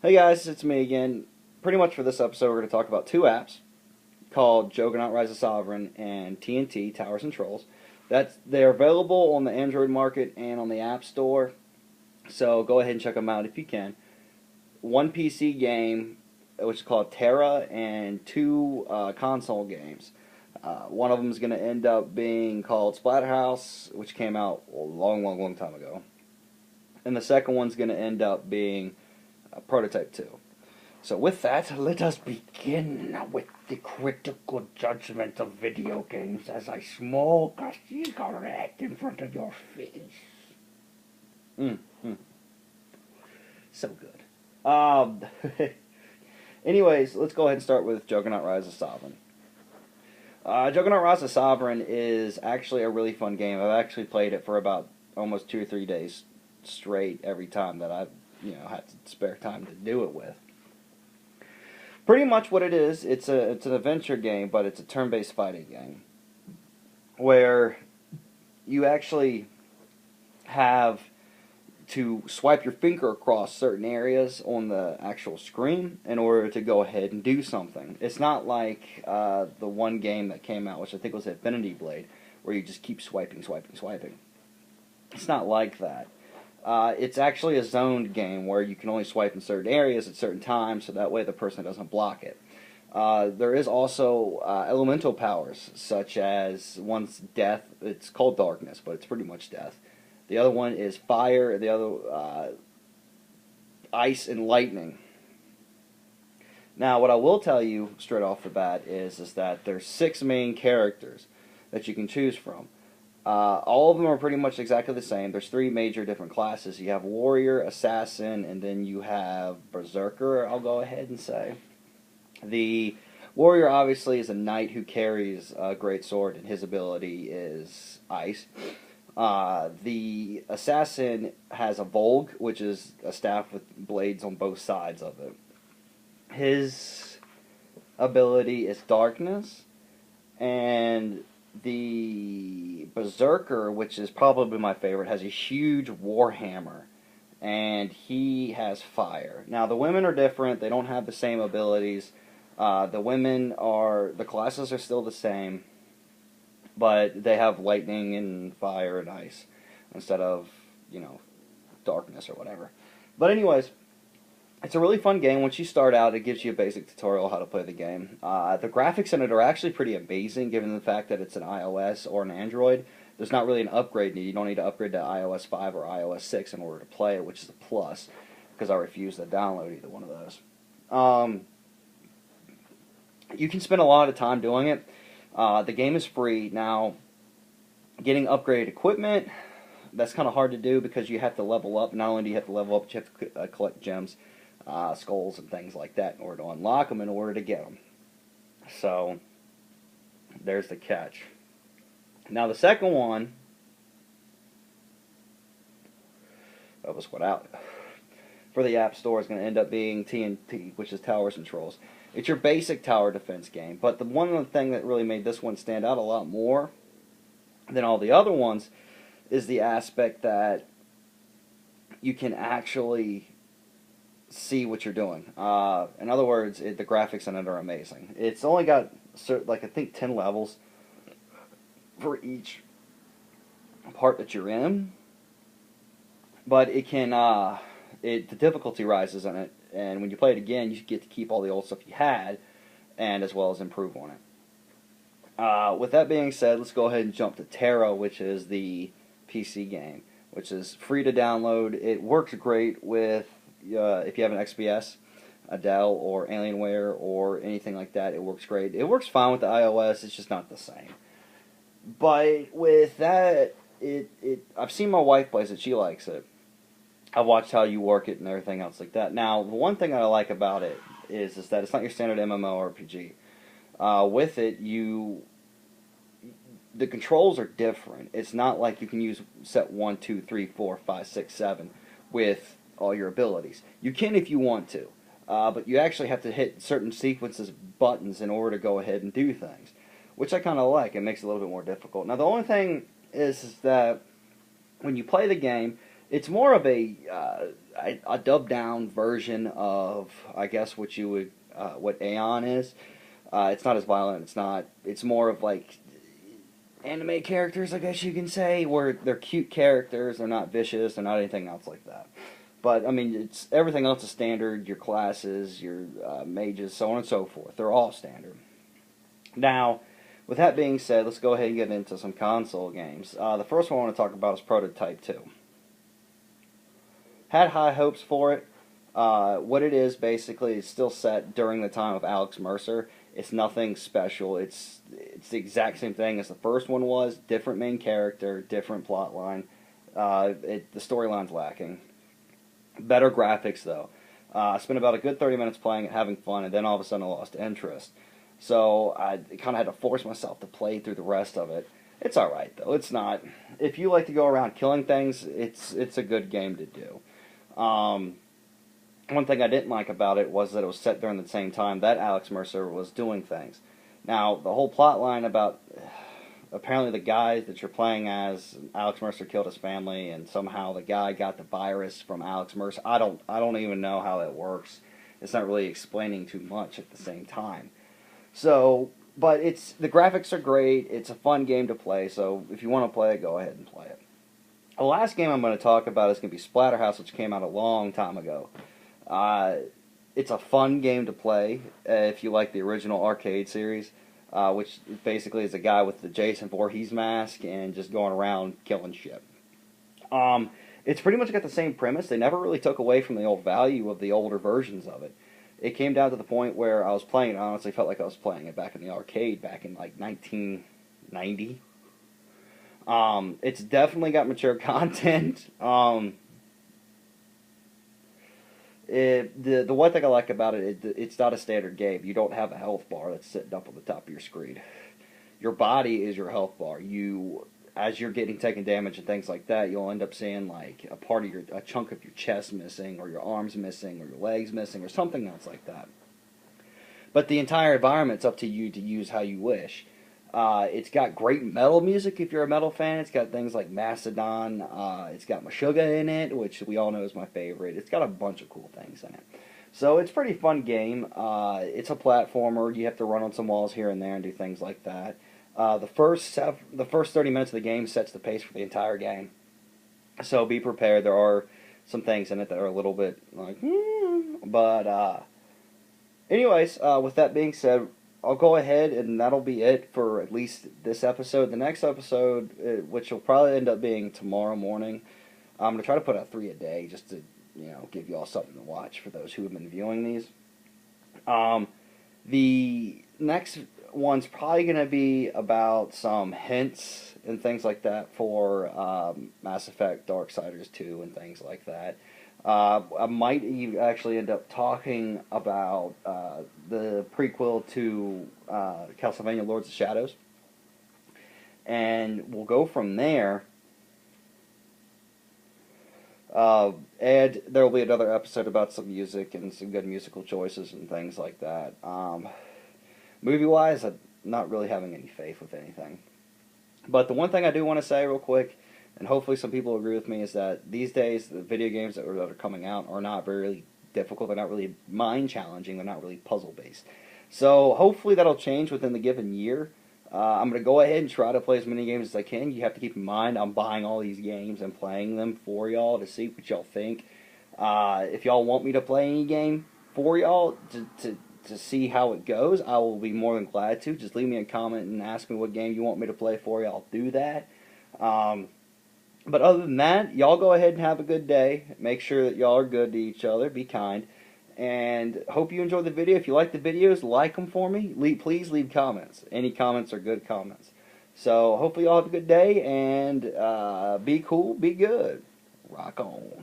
Hey guys, it's me again. Pretty much for this episode, we're going to talk about two apps called Juggernaut Rise of Sovereign and TNT Towers and Trolls. They're available on the Android market and on the App Store, so go ahead and check them out if you can. One PC game, which is called Terra, and two console games. One of them is going to end up being called Splatterhouse, which came out a long time ago. And the second one's going to end up being Prototype 2. So with that, let us begin with the critical judgment of video games as I smoke a cigarette in front of your face. So good. Anyways, let's go ahead and start with Juggernaut Rise of Sovereign. Juggernaut Rise of Sovereign is actually a really fun game. I've actually played it for about almost 2 or 3 days straight every time that I've had spare time to do it with. Pretty much what it is, it's an adventure game, but it's a turn-based fighting game where you actually have to swipe your finger across certain areas on the actual screen in order to go ahead and do something. It's not like the one game that came out, which I think was Infinity Blade, where you just keep swiping. It's not like that. It's actually a zoned game where you can only swipe in certain areas at certain times, so that way the person doesn't block it. There is also elemental powers, such as one's death. It's called darkness, but it's pretty much death. The other one is fire, the other ice and lightning. Now, what I will tell you straight off the bat is that there's 6 main characters that you can choose from. All of them are pretty much exactly the same. There's 3 major different classes. You have warrior, assassin, and then you have berserker, I'll go ahead and say. The warrior obviously is a knight who carries a great sword, and his ability is ice. The assassin has a Volg, which is a staff with blades on both sides of it. His ability is darkness, and the berserker, which is probably my favorite, has a huge warhammer, and he has fire. Now the women are different; they don't have the same abilities. The classes are still the same, but they have lightning and fire and ice instead of, darkness or whatever. But anyways, it's a really fun game. Once you start out, it gives you a basic tutorial how to play the game. The graphics in it are actually pretty amazing, given the fact that it's an iOS or an Android. There's not really an upgrade need. You don't need to upgrade to iOS 5 or iOS 6 in order to play it, which is a plus, because I refuse to download either one of those. You can spend a lot of time doing it. The game is free. Now, getting upgraded equipment, that's kind of hard to do because you have to level up. Not only do you have to level up, but you have to collect gems, skulls, and things like that in order to unlock them, in order to get them. So, there's the catch. Now, the second one, that was what out for the App Store, is going to end up being TNT, which is Towers and Trolls. It's your basic tower defense game, but the one thing that really made this one stand out a lot more than all the other ones is the aspect that you can actually see what you're doing. In other words, the graphics in it are amazing. It's only got, I think 10 levels for each part that you're in, but it can, the difficulty rises in it. And when you play it again, you get to keep all the old stuff you had, and as well as improve on it. With that being said, let's go ahead and jump to Tera, which is the PC game, which is free to download. It works great with, if you have an XPS, a Dell, or Alienware, or anything like that, it works great. It works fine with the iOS, it's just not the same. But with that, I've seen my wife plays it, she likes it. I've watched how you work it and everything else like that. Now, the one thing that I like about it is that it's not your standard MMORPG. With it, the controls are different. It's not like you can use set 1, 2, 3, 4, 5, 6, 7 with all your abilities. You can if you want to, but you actually have to hit certain sequences buttons in order to go ahead and do things, which I kind of like. It makes it a little bit more difficult. Now, the only thing is that when you play the game, it's more of a a dubbed down version of, I guess, what you would what Aeon is. It's not as violent. It's not. It's more of like anime characters, I guess you can say, where they're cute characters. They're not vicious. They're not anything else like that. But I mean, it's everything else is standard. Your classes, your mages, so on and so forth. They're all standard. Now, with that being said, let's go ahead and get into some console games. The first one I want to talk about is Prototype 2. Had high hopes for it. What it is, basically, is still set during the time of Alex Mercer. It's nothing special. It's the exact same thing as the first one was. Different main character, different plot line. The storyline's lacking. Better graphics, though. I spent about a good 30 minutes playing it, having fun, and then all of a sudden I lost interest. So I kind of had to force myself to play through the rest of it. It's alright, though. It's not. If you like to go around killing things, it's a good game to do. One thing I didn't like about it was that it was set during the same time that Alex Mercer was doing things. Now, the whole plot line about apparently the guy that you're playing as, Alex Mercer killed his family, and somehow the guy got the virus from Alex Mercer. I don't even know how that works. It's not really explaining too much at the same time. So, but the graphics are great. It's a fun game to play. So if you want to play it, go ahead and play it. The last game I'm going to talk about is going to be Splatterhouse, which came out a long time ago. It's a fun game to play if you like the original arcade series, which basically is a guy with the Jason Voorhees mask and just going around killing shit. It's pretty much got the same premise. They never really took away from the old value of the older versions of it. It came down to the point where I was playing it, I honestly felt like I was playing it back in the arcade back in like 1990. It's definitely got mature content. The one thing I like about it's not a standard game. You don't have a health bar that's sitting up on the top of your screen. Your body is your health bar. As you're getting taken damage and things like that, you'll end up seeing like a chunk of your chest missing, or your arms missing, or your legs missing, or something else like that. But the entire environment's up to you to use how you wish. It's got great metal music if you're a metal fan. It's got things like Mastodon. It's got Meshuggah in it, which we all know is my favorite. It's got a bunch of cool things in it. So it's a pretty fun game. It's a platformer. You have to run on some walls here and there and do things like that. The first 30 minutes of the game sets the pace for the entire game. So be prepared. There are some things in it that are a little bit like, but anyways, with that being said, I'll go ahead and that'll be it for at least this episode. The next episode, which will probably end up being tomorrow morning, I'm going to try to put out 3 a day just to, give you all something to watch for those who have been viewing these. The next one's probably going to be about some hints and things like that for Mass Effect Darksiders 2 and things like that. I might actually end up talking about the prequel to Castlevania Lords of Shadows. And we'll go from there. And there will be another episode about some music and some good musical choices and things like that. Movie-wise, I'm not really having any faith with anything. But the one thing I do want to say real quick, and hopefully some people agree with me, is that these days the video games that are coming out are not very difficult. They're not really mind-challenging. They're not really puzzle-based. So hopefully that'll change within the given year. I'm going to go ahead and try to play as many games as I can. You have to keep in mind I'm buying all these games and playing them for y'all to see what y'all think. If y'all want me to play any game for y'all to see how it goes, I will be more than glad to. Just leave me a comment and ask me what game you want me to play for you. I'll do that. But other than that, y'all go ahead and have a good day. Make sure that y'all are good to each other. Be kind. And hope you enjoyed the video. If you like the videos, like them for me. Please leave comments. Any comments are good comments. So hopefully y'all have a good day. And be cool. Be good. Rock on.